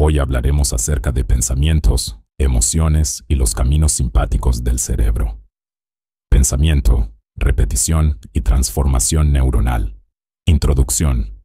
Hoy hablaremos acerca de pensamientos, emociones y los caminos simpáticos del cerebro. Pensamiento, repetición y transformación neuronal. Introducción.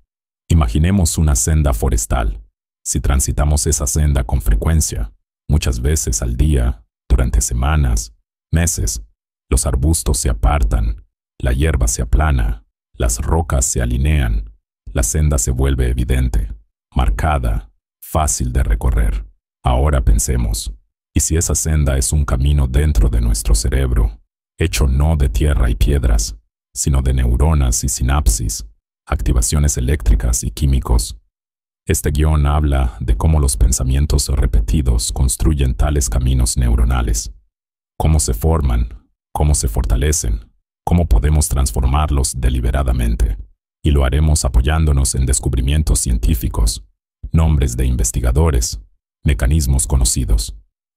Imaginemos una senda forestal. Si transitamos esa senda con frecuencia, muchas veces al día, durante semanas, meses, los arbustos se apartan, la hierba se aplana, las rocas se alinean, la senda se vuelve evidente, marcada, fácil de recorrer. Ahora pensemos, ¿y si esa senda es un camino dentro de nuestro cerebro, hecho no de tierra y piedras, sino de neuronas y sinapsis, activaciones eléctricas y químicos? Este guión habla de cómo los pensamientos repetidos construyen tales caminos neuronales, cómo se forman, cómo se fortalecen, cómo podemos transformarlos deliberadamente, y lo haremos apoyándonos en descubrimientos científicos, nombres de investigadores, mecanismos conocidos.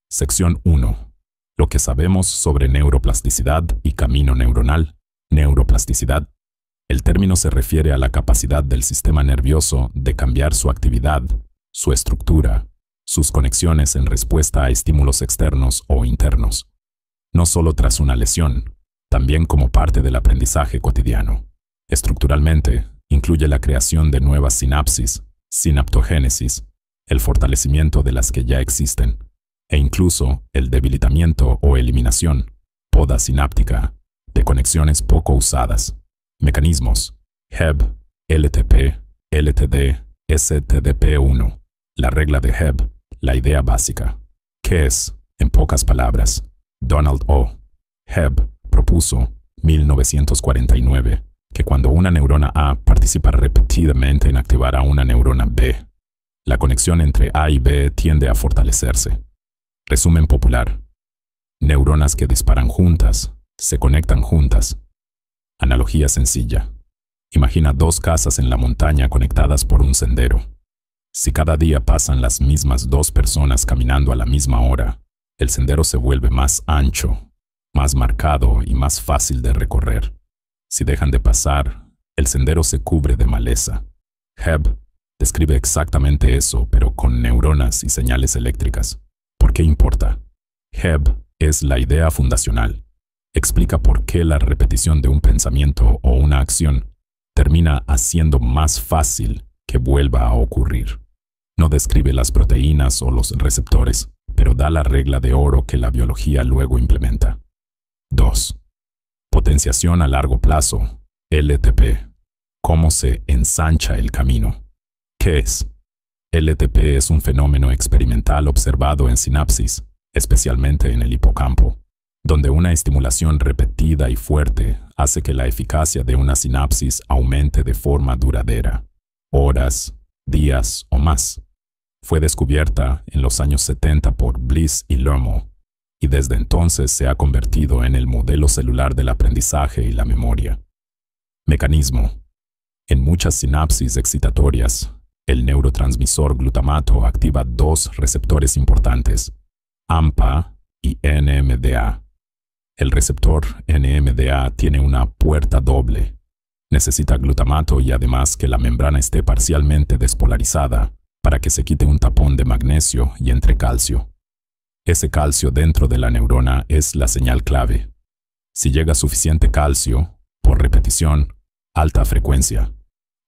Sección 1. Lo que sabemos sobre neuroplasticidad y camino neuronal. Neuroplasticidad. El término se refiere a la capacidad del sistema nervioso de cambiar su actividad, su estructura, sus conexiones en respuesta a estímulos externos o internos, no solo tras una lesión, también como parte del aprendizaje cotidiano. Estructuralmente, incluye la creación de nuevas sinapsis, sinaptogénesis, el fortalecimiento de las que ya existen, e incluso el debilitamiento o eliminación, poda sináptica, de conexiones poco usadas. Mecanismos: Hebb, LTP, LTD, STDP1. La regla de Hebb, la idea básica. ¿Qué es? En pocas palabras, Donald O. Hebb propuso, 1949, que cuando una neurona A participa repetidamente en activar a una neurona B, la conexión entre A y B tiende a fortalecerse. Resumen popular: neuronas que disparan juntas, se conectan juntas. Analogía sencilla. Imagina dos casas en la montaña conectadas por un sendero. Si cada día pasan las mismas dos personas caminando a la misma hora, el sendero se vuelve más ancho, más marcado y más fácil de recorrer. Si dejan de pasar, el sendero se cubre de maleza. Hebb describe exactamente eso, pero con neuronas y señales eléctricas. ¿Por qué importa? Hebb es la idea fundacional. Explica por qué la repetición de un pensamiento o una acción termina haciendo más fácil que vuelva a ocurrir. No describe las proteínas o los receptores, pero da la regla de oro que la biología luego implementa. 2. Potenciación a largo plazo, LTP. ¿Cómo se ensancha el camino? ¿Qué es? LTP es un fenómeno experimental observado en sinapsis, especialmente en el hipocampo, donde una estimulación repetida y fuerte hace que la eficacia de una sinapsis aumente de forma duradera, horas, días o más. Fue descubierta en los años 70 por Bliss y Lermo, y desde entonces se ha convertido en el modelo celular del aprendizaje y la memoria. Mecanismo. En muchas sinapsis excitatorias, el neurotransmisor glutamato activa dos receptores importantes, AMPA y NMDA. El receptor NMDA tiene una puerta doble. Necesita glutamato y además que la membrana esté parcialmente despolarizada para que se quite un tapón de magnesio y entre calcio. Ese calcio dentro de la neurona es la señal clave. Si llega suficiente calcio, por repetición, alta frecuencia,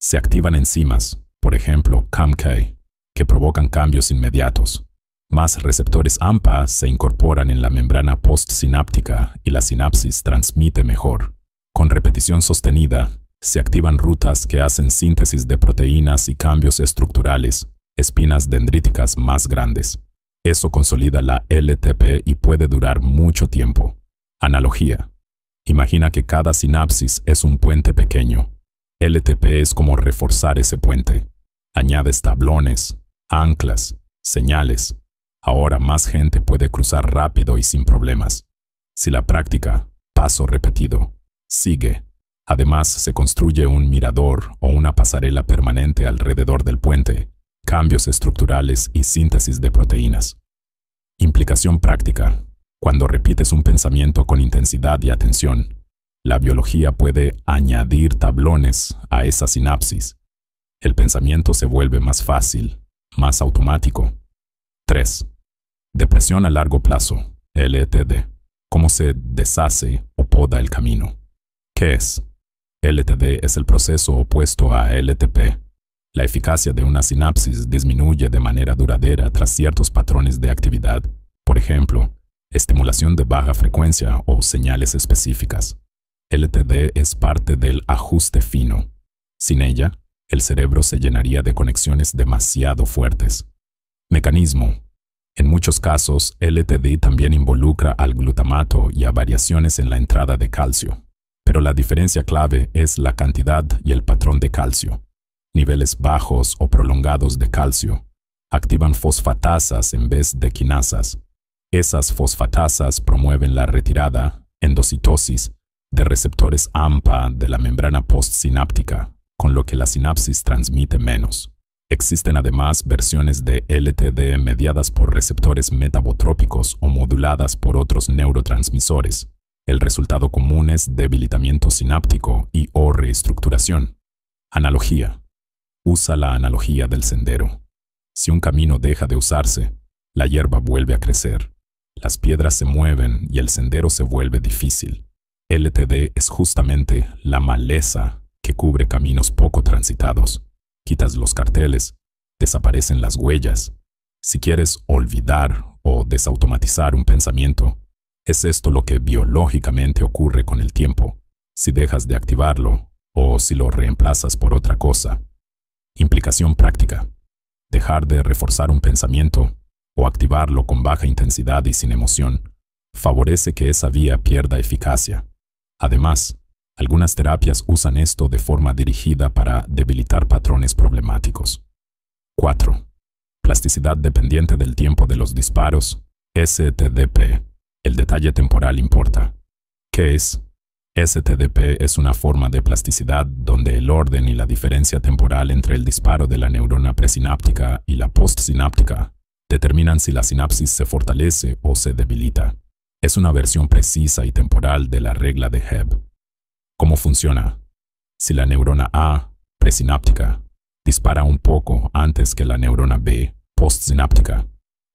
se activan enzimas, por ejemplo CAMK, que provocan cambios inmediatos. Más receptores AMPA se incorporan en la membrana postsináptica y la sinapsis transmite mejor. Con repetición sostenida, se activan rutas que hacen síntesis de proteínas y cambios estructurales, espinas dendríticas más grandes. Eso consolida la LTP y puede durar mucho tiempo. Analogía. Imagina que cada sinapsis es un puente pequeño. LTP es como reforzar ese puente. Añades tablones, anclas, señales. Ahora más gente puede cruzar rápido y sin problemas. Si la práctica, paso repetido, sigue. Además, se construye un mirador o una pasarela permanente alrededor del puente, cambios estructurales y síntesis de proteínas. Implicación práctica. Cuando repites un pensamiento con intensidad y atención, la biología puede añadir tablones a esa sinapsis. El pensamiento se vuelve más fácil, más automático, 3. Depresión a largo plazo, LTD. ¿Cómo se deshace o poda el camino? ¿Qué es? LTD es el proceso opuesto a LTP. La eficacia de una sinapsis disminuye de manera duradera tras ciertos patrones de actividad, por ejemplo, estimulación de baja frecuencia o señales específicas. LTD es parte del ajuste fino. Sin ella, el cerebro se llenaría de conexiones demasiado fuertes. Mecanismo. En muchos casos, LTD también involucra al glutamato y a variaciones en la entrada de calcio. Pero la diferencia clave es la cantidad y el patrón de calcio. Niveles bajos o prolongados de calcio activan fosfatasas en vez de quinasas. Esas fosfatasas promueven la retirada, endocitosis, de receptores AMPA de la membrana postsináptica, con lo que la sinapsis transmite menos. Existen además versiones de LTD mediadas por receptores metabotrópicos o moduladas por otros neurotransmisores. El resultado común es debilitamiento sináptico y o reestructuración. Analogía. Usa la analogía del sendero. Si un camino deja de usarse, la hierba vuelve a crecer. Las piedras se mueven y el sendero se vuelve difícil. LTD es justamente la maleza que cubre caminos poco transitados. Quitas los carteles, desaparecen las huellas. Si quieres olvidar o desautomatizar un pensamiento, es esto lo que biológicamente ocurre con el tiempo, si dejas de activarlo o si lo reemplazas por otra cosa. Implicación práctica. Dejar de reforzar un pensamiento o activarlo con baja intensidad y sin emoción favorece que esa vía pierda eficacia. Además, algunas terapias usan esto de forma dirigida para debilitar patrones problemáticos. 4. Plasticidad dependiente del tiempo de los disparos, STDP. El detalle temporal importa. ¿Qué es? STDP es una forma de plasticidad donde el orden y la diferencia temporal entre el disparo de la neurona presináptica y la postsináptica determinan si la sinapsis se fortalece o se debilita. Es una versión precisa y temporal de la regla de Hebb. ¿Cómo funciona? Si la neurona A, presináptica, dispara un poco antes que la neurona B, postsináptica,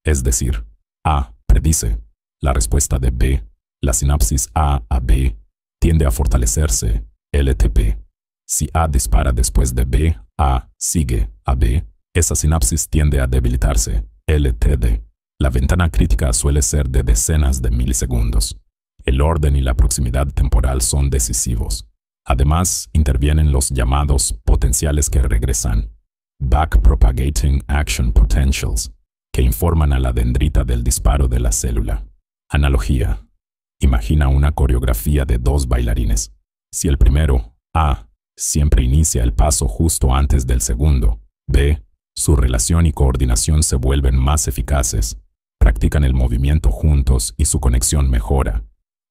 es decir, A predice la respuesta de B, la sinapsis A a B tiende a fortalecerse, LTP. Si A dispara después de B, A sigue a B, esa sinapsis tiende a debilitarse, LTD. La ventana crítica suele ser de decenas de milisegundos. El orden y la proximidad temporal son decisivos. Además, intervienen los llamados potenciales que regresan, backpropagating action potentials, que informan a la dendrita del disparo de la célula. Analogía. Imagina una coreografía de dos bailarines. Si el primero, A, siempre inicia el paso justo antes del segundo, B, su relación y coordinación se vuelven más eficaces, practican el movimiento juntos y su conexión mejora.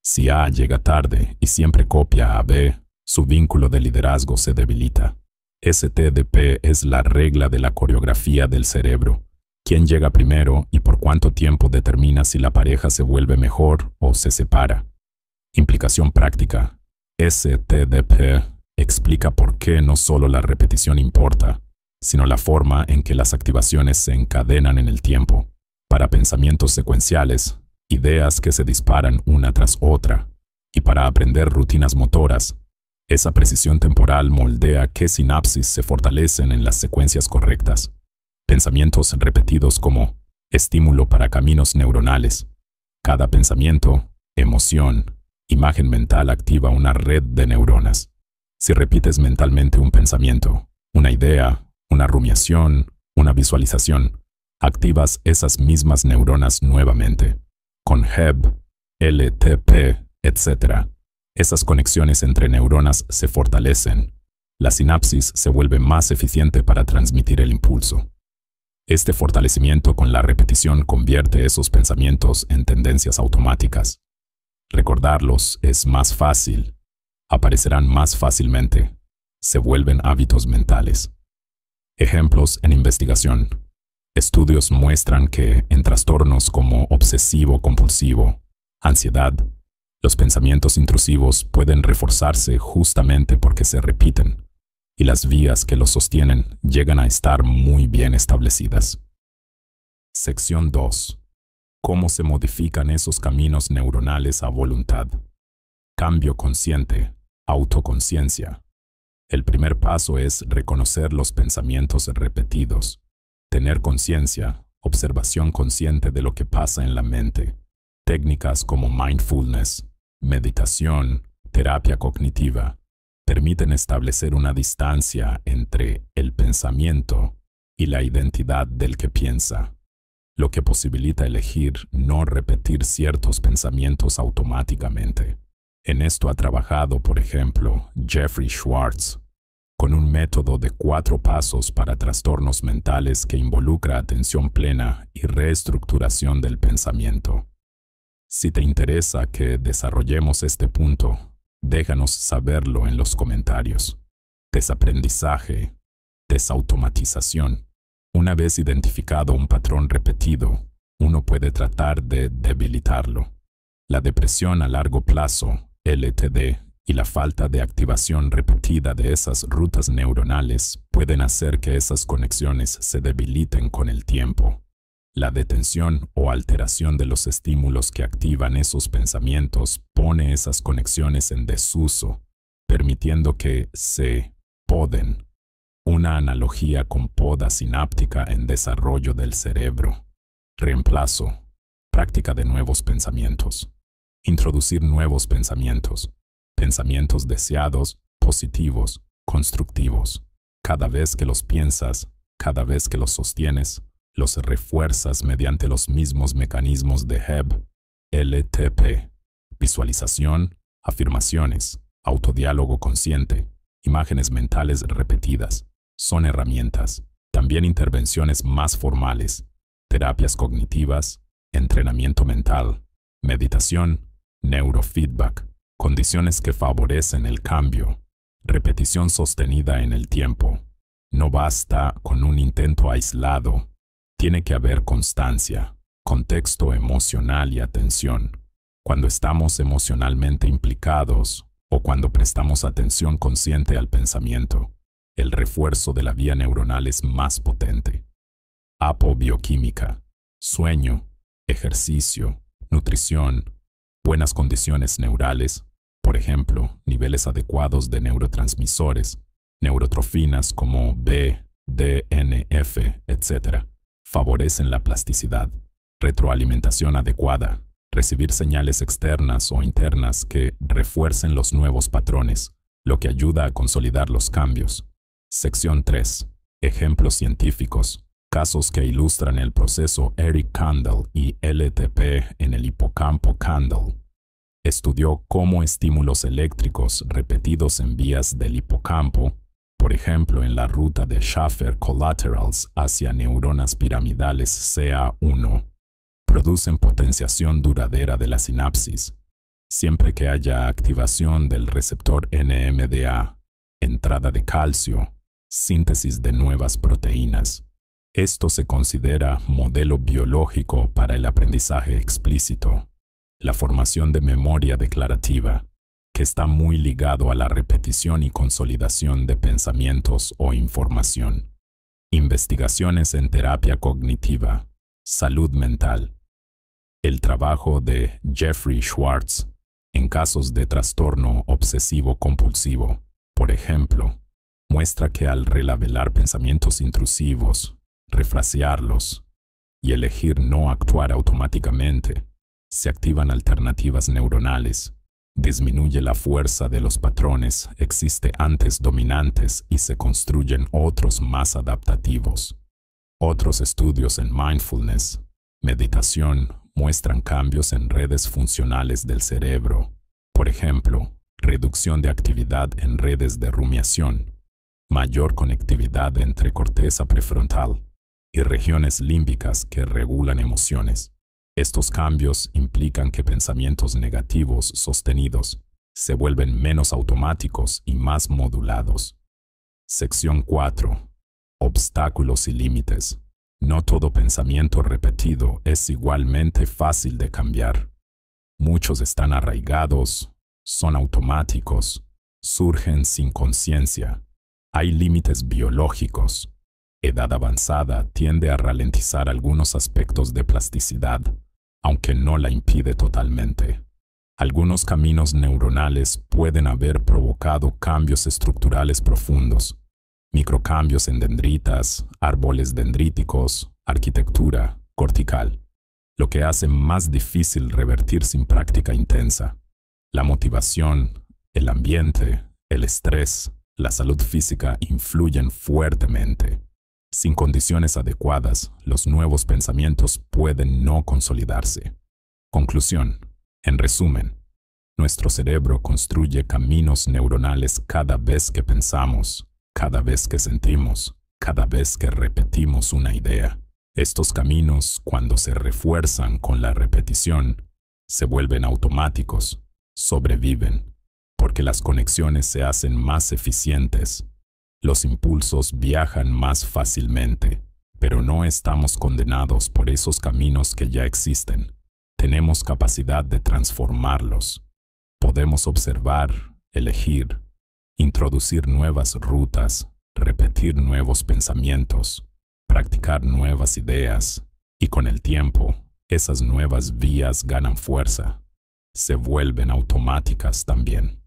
Si A llega tarde y siempre copia a B, su vínculo de liderazgo se debilita. STDP es la regla de la coreografía del cerebro. Quién llega primero y por cuánto tiempo determina si la pareja se vuelve mejor o se separa. Implicación práctica. STDP explica por qué no solo la repetición importa, sino la forma en que las activaciones se encadenan en el tiempo. Para pensamientos secuenciales, ideas que se disparan una tras otra, y para aprender rutinas motoras, esa precisión temporal moldea qué sinapsis se fortalecen en las secuencias correctas. Pensamientos repetidos como estímulo para caminos neuronales. Cada pensamiento, emoción, imagen mental activa una red de neuronas. Si repites mentalmente un pensamiento, una idea, una rumiación, una visualización, activas esas mismas neuronas nuevamente. Con Hebb, LTP, etc. Esas conexiones entre neuronas se fortalecen. La sinapsis se vuelve más eficiente para transmitir el impulso. Este fortalecimiento con la repetición convierte esos pensamientos en tendencias automáticas. Recordarlos es más fácil, aparecerán más fácilmente, se vuelven hábitos mentales. Ejemplos en investigación. Estudios muestran que en trastornos como obsesivo-compulsivo, ansiedad, los pensamientos intrusivos pueden reforzarse justamente porque se repiten, y las vías que los sostienen llegan a estar muy bien establecidas. Sección 2. ¿Cómo se modifican esos caminos neuronales a voluntad? Cambio consciente, autoconciencia. El primer paso es reconocer los pensamientos repetidos, tener conciencia, observación consciente de lo que pasa en la mente. Técnicas como mindfulness, meditación, terapia cognitiva, permiten establecer una distancia entre el pensamiento y la identidad del que piensa, lo que posibilita elegir no repetir ciertos pensamientos automáticamente. En esto ha trabajado, por ejemplo, Jeffrey Schwartz, con un método de 4 pasos para trastornos mentales que involucra atención plena y reestructuración del pensamiento. Si te interesa que desarrollemos este punto, déjanos saberlo en los comentarios. Desaprendizaje, desautomatización. Una vez identificado un patrón repetido, uno puede tratar de debilitarlo. La depresión a largo plazo, LTD, y la falta de activación repetida de esas rutas neuronales pueden hacer que esas conexiones se debiliten con el tiempo. La detención o alteración de los estímulos que activan esos pensamientos pone esas conexiones en desuso, permitiendo que se poden. Una analogía con poda sináptica en desarrollo del cerebro. Reemplazo. Práctica de nuevos pensamientos. Introducir nuevos pensamientos. Pensamientos deseados, positivos, constructivos. Cada vez que los piensas, cada vez que los sostienes, los refuerzas mediante los mismos mecanismos de Hebb, LTP, visualización, afirmaciones, autodiálogo consciente, imágenes mentales repetidas. Son herramientas. También intervenciones más formales, terapias cognitivas, entrenamiento mental, meditación, neurofeedback, condiciones que favorecen el cambio, repetición sostenida en el tiempo. No basta con un intento aislado. Tiene que haber constancia, contexto emocional y atención. Cuando estamos emocionalmente implicados o cuando prestamos atención consciente al pensamiento, el refuerzo de la vía neuronal es más potente. Apobioquímica, sueño, ejercicio, nutrición, buenas condiciones neurales, por ejemplo, niveles adecuados de neurotransmisores, neurotrofinas como B, D, N, F, etc., favorecen la plasticidad, retroalimentación adecuada, recibir señales externas o internas que refuercen los nuevos patrones, lo que ayuda a consolidar los cambios. Sección 3. Ejemplos científicos. Casos que ilustran el proceso Eric Kandel y LTP en el hipocampo. Kandel estudió cómo estímulos eléctricos repetidos en vías del hipocampo, por ejemplo en la ruta de Schaffer collaterals hacia neuronas piramidales CA1, producen potenciación duradera de la sinapsis, siempre que haya activación del receptor NMDA, entrada de calcio, síntesis de nuevas proteínas. Esto se considera modelo biológico para el aprendizaje explícito, la formación de memoria declarativa, que está muy ligado a la repetición y consolidación de pensamientos o información. Investigaciones en terapia cognitiva, salud mental. El trabajo de Jeffrey Schwartz en casos de trastorno obsesivo-compulsivo, por ejemplo, muestra que al relabelar pensamientos intrusivos, refrasearlos y elegir no actuar automáticamente, se activan alternativas neuronales, disminuye la fuerza de los patrones existentes dominantes y se construyen otros más adaptativos. Otros estudios en mindfulness, meditación, muestran cambios en redes funcionales del cerebro, por ejemplo, reducción de actividad en redes de rumiación, mayor conectividad entre corteza prefrontal y regiones límbicas que regulan emociones. Estos cambios implican que pensamientos negativos sostenidos se vuelven menos automáticos y más modulados. Sección 4. Obstáculos y límites. No todo pensamiento repetido es igualmente fácil de cambiar. Muchos están arraigados, son automáticos, surgen sin conciencia. Hay límites biológicos. edad avanzada tiende a ralentizar algunos aspectos de plasticidad, aunque no la impide totalmente. Algunos caminos neuronales pueden haber provocado cambios estructurales profundos, microcambios en dendritas, árboles dendríticos, arquitectura cortical, lo que hace más difícil revertir sin práctica intensa. La motivación, el ambiente, el estrés, la salud física influyen fuertemente. Sin condiciones adecuadas, los nuevos pensamientos pueden no consolidarse. Conclusión. En resumen, nuestro cerebro construye caminos neuronales cada vez que pensamos, cada vez que sentimos, cada vez que repetimos una idea. Estos caminos, cuando se refuerzan con la repetición, se vuelven automáticos, sobreviven, porque las conexiones se hacen más eficientes. Los impulsos viajan más fácilmente, pero no estamos condenados por esos caminos que ya existen. Tenemos capacidad de transformarlos. Podemos observar, elegir, introducir nuevas rutas, repetir nuevos pensamientos, practicar nuevas ideas, y con el tiempo, esas nuevas vías ganan fuerza. Se vuelven automáticas también.